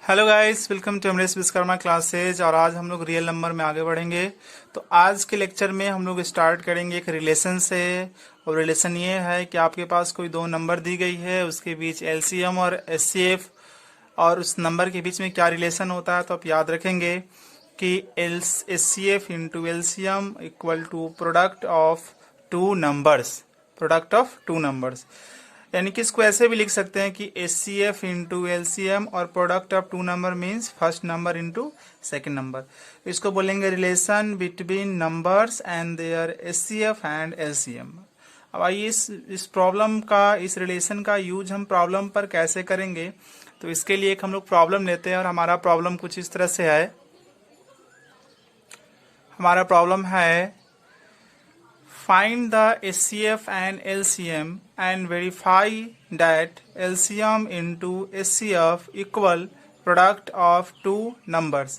Hello guys, welcome to MS Vishwakarma classes. और आज हम लोग रियल नंबर में आगे बढ़ेंगे। तो आज के लेक्चर में हम लोग स्टार्ट करेंगे एक रिलेशन से। और रिलेशन ये है कि आपके पास कोई दो नंबर दी गई है, उसके बीच एलसीएम और एचसीएफ, और उस नंबर के बीच में क्या रिलेशन होता है। तो आप याद रखेंगे कि HCF into LCM equal to product of two numbers. Product of two numbers यानी कि इसको ऐसे भी लिख सकते हैं कि H C F into L C M, और product of two number means first number into second number. इसको बोलेंगे relation between numbers and their H C F and L C M. अब आइए इस प्रॉब्लम का, इस रिलेशन का use हम प्रॉब्लम पर कैसे करेंगे। तो इसके लिए एक हम लोग प्रॉब्लम लेते हैं, और हमारा प्रॉब्लम कुछ इस तरह से है। हमारा प्रॉब्लम है find the HCF and LCM and verify that LCM into HCF equal product of two numbers।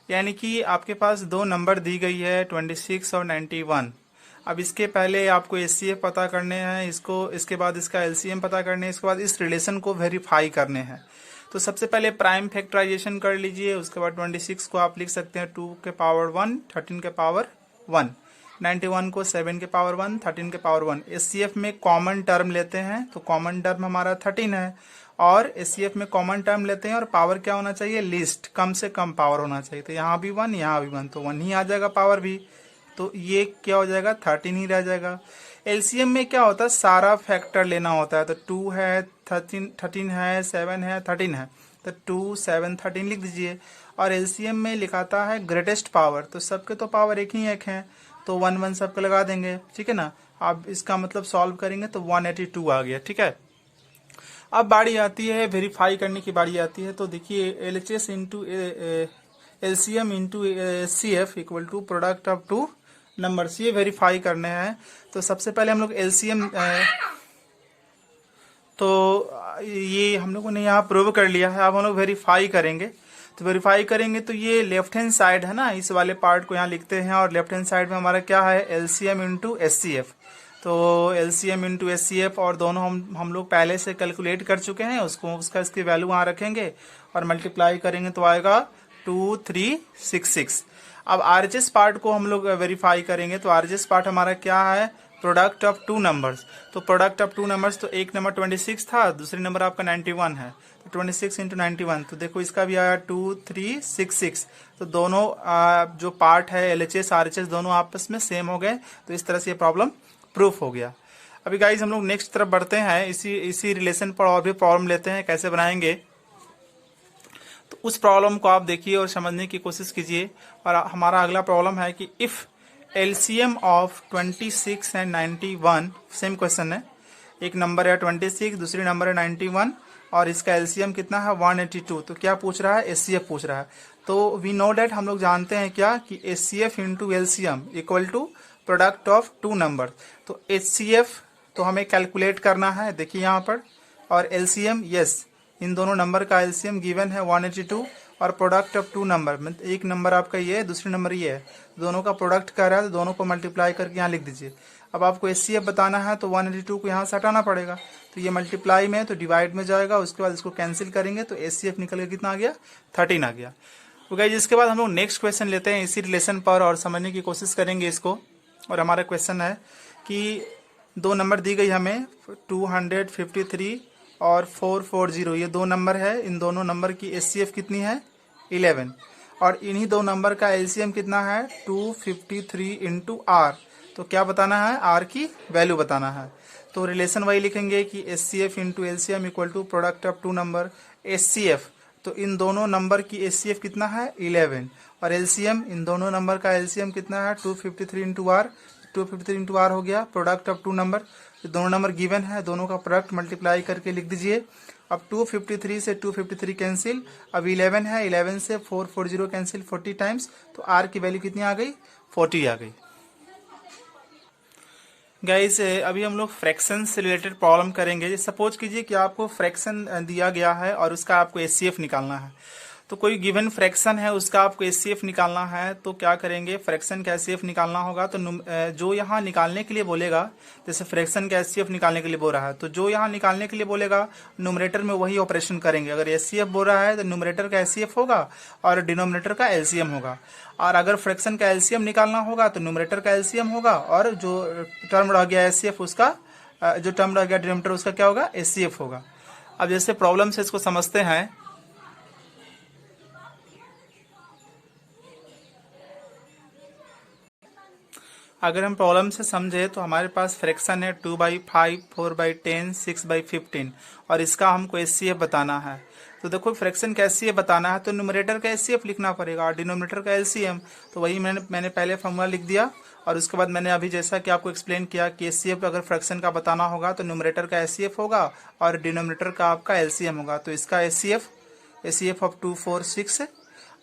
यानी कि आपके पास दो नंबर दी गई है 26 और 91। अब इसके पहले आपको HCF पता करने हैं, इसके बाद इसका LCM पता करने हैं, इसके बाद इस रिलेशन को वेरीफाई करने हैं। तो सबसे पहले प्राइम फैक्टराइजेशन कर लीजिए। उसके बाद 26 को आप लिख सकते हैं 2 के पावर 1, 13 के पावर 1, 91 को 7 के पावर 1, 13 के पावर 1। एचसीएफ में कॉमन टर्म लेते हैं, तो कॉमन टर्म हमारा 13 है। और एचसीएफ में कॉमन टर्म लेते हैं, और पावर क्या होना चाहिए, लीस्ट, कम से कम पावर होना चाहिए। तो यहाँ भी 1, यहाँ भी 1, तो 1 ही आ जाएगा पावर भी। तो ये क्या हो जाएगा, 13 ही रह जाएगा। एलसीएम में क्या होता है, सारा फैक्टर लेना होता है। तो 2 है, 13 है, 7 है, 13 है, तो 2, 7, 13 लिख दीजिए। और एलसीएम में लिखाता है ग्रेटेस्ट पावर, तो सबके तो पावर एक ही एक है, तो 1 1 सबको लगा देंगे, ठीक है ना। अब इसका मतलब सॉल्व करेंगे तो 182 आ गया, ठीक है। अब बारी आती है वेरीफाई करने की बारी आती है। तो देखिए LHS into LCM into HCF equal to product of two numbers, ये वेरीफाई करने हैं। तो सबसे पहले हम लोग एलसीएम, तो ये हम लोगों ने यहाँ प्रूव कर लिया है। अब हम लोग वेरीफाई करेंगे। तो वेरीफाई करेंगे तो ये लेफ्ट हैंड साइड है ना, इस वाले पार्ट को यहाँ लिखते हैं। और लेफ्ट हैंड साइड में हमारा क्या है, एलसीएम इंटू एचसीएफ। तो एलसीएम इंटू एचसीएफ, और दोनों हम लोग पहले से कैलकुलेट कर चुके हैं उसका इसकी वैल्यू वहाँ रखेंगे और मल्टीप्लाई करेंगे तो आएगा 2366। अब आरएचएस पार्ट को हम लोग वेरीफाई करेंगे। तो आरएचएस पार्ट हमारा क्या है, प्रोडक्ट ऑफ टू नंबर्स। तो प्रोडक्ट ऑफ टू नंबर्स, तो एक नंबर 26 था, दूसरे नंबर आपका 91 है, तो 26 इंटू 91, तो देखो इसका भी आया 2366। तो दोनों जो पार्ट है एलएचएस आरएचएस दोनों आपस में सेम हो गए। तो इस तरह से ये प्रॉब्लम प्रूफ हो गया। अभी गाइज हम लोग नेक्स्ट तरफ बढ़ते हैं। इसी रिलेशन पर और भी प्रॉब्लम लेते हैं, कैसे बनाएंगे। तो उस प्रॉब्लम को आप देखिए और समझने की कोशिश कीजिए। और हमारा अगला प्रॉब्लम है कि if LCM of 26 and 91, same question है। एक नंबर है 26, दूसरी नंबर है 91, और इसका एलसीएम कितना है 182। तो क्या पूछ रहा है, एचसीएफ पूछ रहा है। तो वी नो डेट, हम लोग जानते हैं क्या कि HCF into LCM equal to product of two number. तो एचसीएफ तो हमें कैलकुलेट करना है, देखिए यहाँ पर। और एलसीएम, यस, इन दोनों नंबर का एलसीएम गिवन है 182, और प्रोडक्ट ऑफ टू नंबर, मतलब एक नंबर आपका ये है, दूसरी नंबर ये है, दोनों का प्रोडक्ट कर रहा है, तो दोनों को मल्टीप्लाई करके यहाँ लिख दीजिए। अब आपको एचसीएफ बताना है तो 182 को यहाँ से हटाना पड़ेगा। तो ये मल्टीप्लाई में तो डिवाइड में जाएगा, उसके बाद इसको कैंसिल करेंगे तो एचसीएफ निकल के कितना आ गया, 13 आ गया। तो गाइस इसके बाद हम लोग नेक्स्ट क्वेश्चन लेते हैं इसी रिलेशन पर और समझने की कोशिश करेंगे इसको। और हमारा क्वेश्चन है कि दो नंबर दी गई हमें 253 और 440, ये दो नंबर है। इन दोनों नंबर की एचसीएफ कितनी है, 11, और इन्हीं दो नंबर का एलसीएम कितना है, 253 इंटू आर। तो क्या बताना है, आर की वैल्यू बताना है। तो रिलेशन वही लिखेंगे कि HCF into LCM equal to product of two number. HCF तो इन दोनों नंबर की एचसीएफ कितना है, 11, और एलसीएम इन दोनों नंबर का एलसीएम कितना है, 253 इंटू आर। 253 इंटू आर हो गया प्रोडक्ट ऑफ टू नंबर। दोनों नंबर गिवन है, दोनों का प्रोडक्ट मल्टीप्लाई करके लिख दीजिए। अब 253 से 253 कैंसिल, अब 11 है, 11 से 440 कैंसिल 40 टाइम्स, तो आर की वैल्यू कितनी आ गई, 40 आ गई। गाइस अभी हम लोग फ्रैक्शन से रिलेटेड प्रॉब्लम करेंगे। सपोज कीजिए कि आपको फ्रैक्शन दिया गया है और उसका आपको एचसीएफ निकालना है। तो कोई गिवन फ्रैक्शन है उसका आपको एचसीएफ निकालना है, तो क्या करेंगे, फ्रैक्शन का एचसीएफ निकालना होगा। तो जो यहाँ निकालने के लिए बोलेगा, जैसे फ्रैक्शन का एचसीएफ निकालने के लिए बोल रहा है, तो जो यहाँ निकालने के लिए बोलेगा न्यूमरेटर में वही ऑपरेशन करेंगे। अगर एचसीएफ बोल रहा है तो न्यूमरेटर का एचसीएफ होगा और डिनोमिनेटर का एलसीएम होगा। और अगर फ्रैक्शन का एलसीएम निकालना होगा तो न्यूमरेटर का एलसीएम होगा, और जो टर्म रह गया एचसीएफ उसका, जो टर्म रह गया डिनोमिनेटर उसका क्या होगा, एचसीएफ होगा। अब जैसे प्रॉब्लम से इसको समझते हैं। अगर हम प्रॉब्लम से समझे तो हमारे पास फ्रैक्शन है 2/5, 4/10, 6/15 और इसका हमको एचसीएफ बताना है। तो देखो फ्रैक्शन का एचसीएफ बताना है तो न्यूमरेटर का एचसीएफ लिखना पड़ेगा और डिनोमिनेटर का एलसीएम। तो वही मैंने पहले फॉर्मूला लिख दिया, और उसके बाद मैंने अभी जैसा कि आपको एक्सप्लेन किया कि एचसीएफ अगर फ्रैक्शन का बताना होगा तो न्यूमरेटर का एचसीएफ होगा और डिनोमिनेटर का आपका एलसीएम होगा। तो इसका एचसीएफ ऑफ 2, 4, 6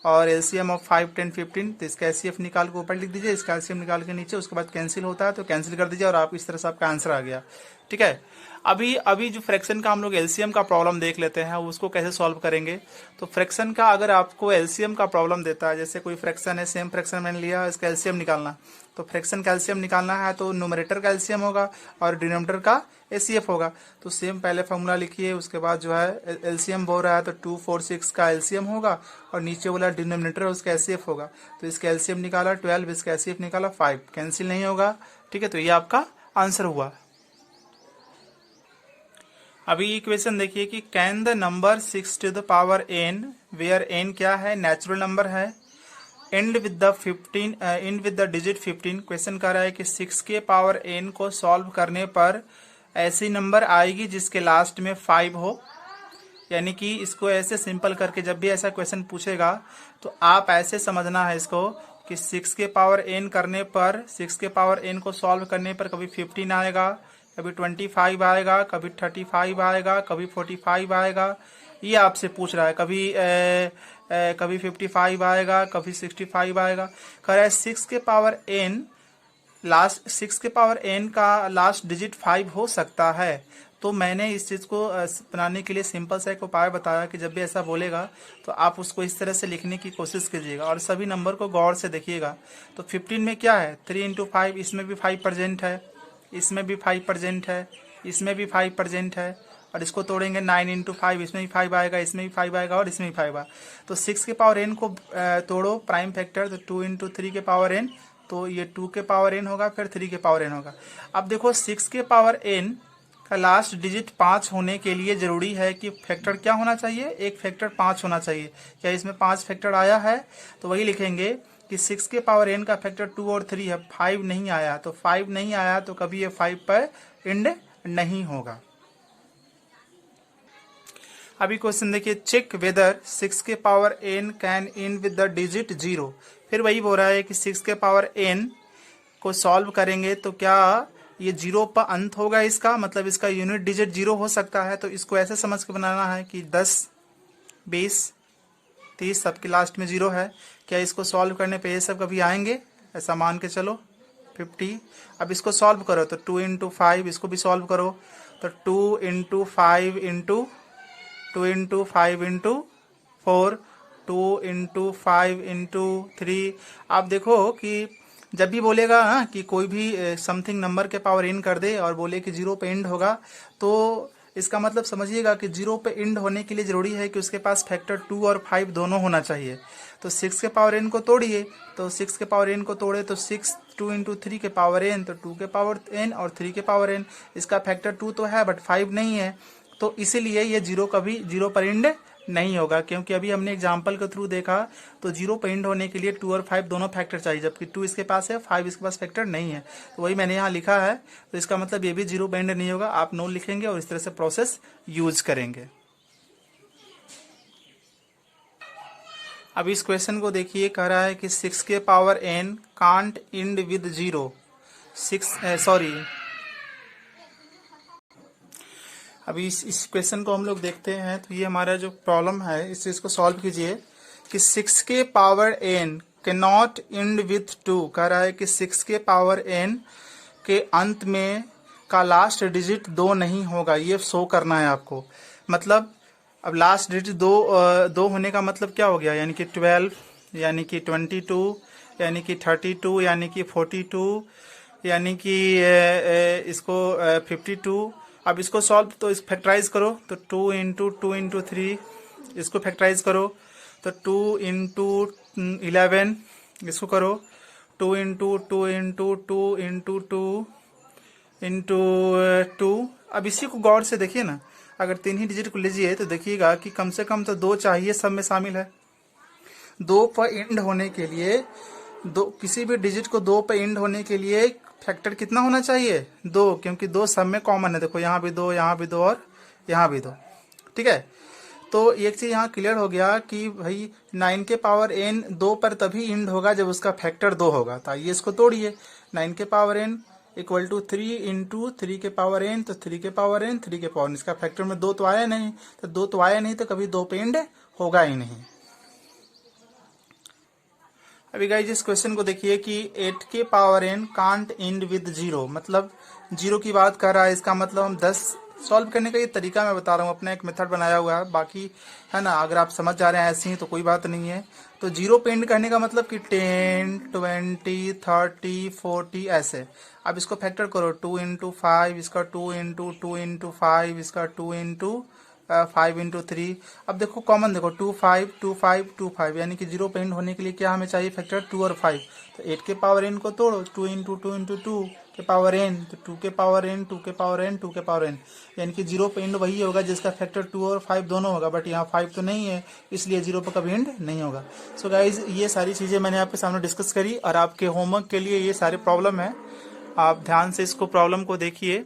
और एलसीएम ऑफ 5, 10, 15। तो इसका एचसीएफ निकाल के ऊपर लिख दीजिए, इसका एलसीएम निकाल के नीचे, उसके बाद कैंसिल होता है तो कैंसिल कर दीजिए और आप इस तरह से आपका आंसर आ गया। ठीक है, अभी जो फ्रैक्शन का हम लोग एलसीएम का प्रॉब्लम देख लेते हैं, उसको कैसे सॉल्व करेंगे। तो फ्रैक्शन का अगर आपको एलसीएम का प्रॉब्लम देता है, जैसे कोई फ्रैक्शन है, सेम फ्रैक्शन मैंने लिया, इसका एलसीएम निकालना, तो फ्रैक्शन का एलसीएम निकालना है तो न्यूमरेटर का एलसीएम होगा और डिनोमिनेटर का एचसीएफ होगा। तो सेम पहले फॉर्मूला लिखिए, उसके बाद जो है एलसीएम बोल रहा है तो 2, 4, 6 का एलसीएम होगा और नीचे वाला डिनोमिनेटर उसका एचसीएफ होगा। तो इसका एलसीएम निकाला 12, इसका एचसीएफ निकाला 5, कैंसिल नहीं होगा। ठीक है, तो ये आपका आंसर हुआ। अभी इक्वेशन देखिए कि can the number 6 to the power n, where n क्या है, नेचुरल नंबर है, and with the digit 15। Question कर रहा है कि 6 के पावर n को सॉल्व करने पर ऐसी नंबर आएगी जिसके लास्ट में 5 हो। यानी कि इसको ऐसे सिंपल करके जब भी ऐसा क्वेश्चन पूछेगा तो आप ऐसे समझना है इसको कि 6 के पावर n करने पर, 6 के पावर n को सॉल्व करने पर कभी 15 आएगा, कभी 25 आएगा, कभी 35 आएगा, कभी 45 आएगा, ये आपसे पूछ रहा है। कभी 55 आएगा, कभी 65 आएगा। कह रहा है 6 के पावर n का लास्ट डिजिट 5 हो सकता है। तो मैंने इस चीज़ को बनाने के लिए सिंपल सा एक उपाय बताया कि जब भी ऐसा बोलेगा तो आप उसको इस तरह से लिखने की कोशिश कीजिएगा और सभी नंबर को गौर से देखिएगा। तो 15 में क्या है, 3 × 5, इसमें भी 5% है, इसमें भी 5% है, इसमें भी 5% है, और इसको तोड़ेंगे 9 × 5, इसमें भी 5 आएगा, इसमें भी 5 आएगा और इसमें भी 5 आएगा। तो 6 के पावर n को तोड़ो प्राइम फैक्टर, तो 2 × 3 के पावर n, तो ये 2 के पावर n होगा, फिर 3 के पावर n होगा। अब देखो 6 के पावर n का लास्ट डिजिट 5 होने के लिए जरूरी है कि फैक्टर क्या होना चाहिए, एक फैक्टर 5 होना चाहिए। क्या इसमें 5 फैक्टर आया है, तो वही लिखेंगे कि 6 के पावर n का फैक्टर 2 और 3 है, 5 नहीं आया। तो 5 नहीं आया तो कभी ये 5 पर एंड नहीं होगा। अभी क्वेश्चन देखिए, चेक वेदर 6 के power n can and with the digit 0। फिर वही बोल रहा है कि 6 के पावर n को सॉल्व करेंगे तो क्या ये 0 पर अंत होगा, इसका मतलब इसका यूनिट डिजिट 0 हो सकता है। तो इसको ऐसे समझ के बनाना है कि 10, 20, 30 सबके लास्ट में 0 है। क्या इसको सॉल्व करने पे ये सब कभी आएंगे, ऐसा मान के चलो 50। अब इसको सॉल्व करो तो 2 × 5, इसको भी सॉल्व करो तो 2 × 5 × 2 × 5 × 4, 2 × 5 × 3। आप देखो कि जब भी बोलेगा कि कोई भी समथिंग नंबर के पावर n कर दे और बोले कि 0 पे एंड होगा, तो इसका मतलब समझिएगा कि 0 पे एंड होने के लिए जरूरी है कि उसके पास फैक्टर 2 और 5 दोनों होना चाहिए। तो 6 के पावर n को तोड़िए, तो 6 के पावर n को तोड़े तो 6, 2 × 3 के पावर n, तो 2 के पावर n और 3 के पावर n। इसका फैक्टर 2 तो है बट 5 नहीं है, तो इसीलिए ये 0 कभी 0 पर एंड नहीं होगा। क्योंकि अभी हमने एग्जाम्पल के थ्रू देखा तो 0 पे एंड होने के लिए 2 और 5 दोनों फैक्टर चाहिए, जबकि 2 इसके पास है, 5 इसके पास फैक्टर नहीं है। तो वही मैंने यहाँ लिखा है, तो इसका मतलब ये भी 0 पे एंड नहीं होगा। आप नो लिखेंगे और इस तरह से प्रोसेस यूज करेंगे। अब इस क्वेश्चन को देखिए, कह रहा है कि 6 के power n can't and with 0। अभी इस क्वेश्चन को हम लोग देखते हैं। तो ये हमारा जो प्रॉब्लम है, इस चीज को सॉल्व कीजिए कि 6 के power n can not and with 2। कह रहा है कि 6 के पावर n के अंत में का लास्ट डिजिट 2 नहीं होगा, ये शो करना है आपको। मतलब अब लास्ट डिजिट दो होने का मतलब क्या हो गया, यानी कि 12, यानी कि 22, यानी कि 32, यानी कि 42, यानी कि इसको 52। अब इसको सॉल्व तो इस फैक्टराइज करो तो 2 × 2 × 3, इसको फैक्टराइज करो तो 2 × 11, इसको करो 2 × 2 × 2 × 2 अब इसी को गौर से देखिए ना, अगर 3 ही डिजिट को लीजिए तो देखिएगा कि कम से कम तो 2 चाहिए, सब में शामिल है। 2 पर एंड होने के लिए, दो किसी भी डिजिट को 2 पर एंड होने के लिए फैक्टर कितना होना चाहिए, 2, क्योंकि 2 सब में कॉमन है। देखो यहाँ भी 2, यहाँ भी 2 और यहाँ भी 2, ठीक है। तो एक चीज यहाँ क्लियर हो गया कि भाई 9 के पावर n 2 पर तभी एंड होगा जब उसका फैक्टर 2 होगा। तो आइए इसको तोड़िए, 9 के पावर n इक्वल टू 3 × 3 के पावर n, तो 3 के पावर n 3 के पावर n, इसका फैक्टर में 2 तो आया नहीं, तो 2 तो आया नहीं तो कभी 2 पे एंड होगा ही नहीं। अभी गाइस इस क्वेश्चन को देखिए कि 8 के power n can't and with 0, मतलब 0 की बात कर रहा है। इसका मतलब हम 10 सॉल्व करने का ये तरीका मैं बता रहा हूँ, अपना एक मेथड बनाया हुआ है, बाकी है ना, अगर आप समझ जा रहे हैं ऐसे ही तो कोई बात नहीं है। तो 0 पे एंड करने का मतलब कि 10, 20, 30, 40 ऐसे। अब इसको फैक्टर करो 2 × 5, इसका 2 × 2 × 5, इसका 2 × 5 × 3। अब देखो कॉमन देखो 2 5 2 5 2 5, यानी कि 0 पे एंड होने के लिए क्या हमें चाहिए फैक्टर 2 और 5। तो 8 के पावर n को तोड़ो, 2 × 2 × 2 के पावर n, तो 2 के पावर n 2 के पावर n 2 के पावर n, यानी कि 0 पे एंड वही होगा जिसका फैक्टर 2 और 5 दोनों होगा। बट यहाँ 5 तो नहीं है, इसलिए 0 पर कभी एंड नहीं होगा। सो गाइज ये सारी चीज़ें मैंने आपके सामने डिस्कस करी, और आपके होमवर्क के लिए ये सारे प्रॉब्लम है। आप ध्यान से इसको प्रॉब्लम को देखिए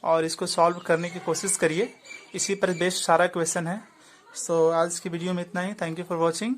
और इसको सॉल्व करने की कोशिश करिए, इसी पर बेस्ड सारा क्वेश्चन है। सो आज की वीडियो में इतना ही। Thank you for watching.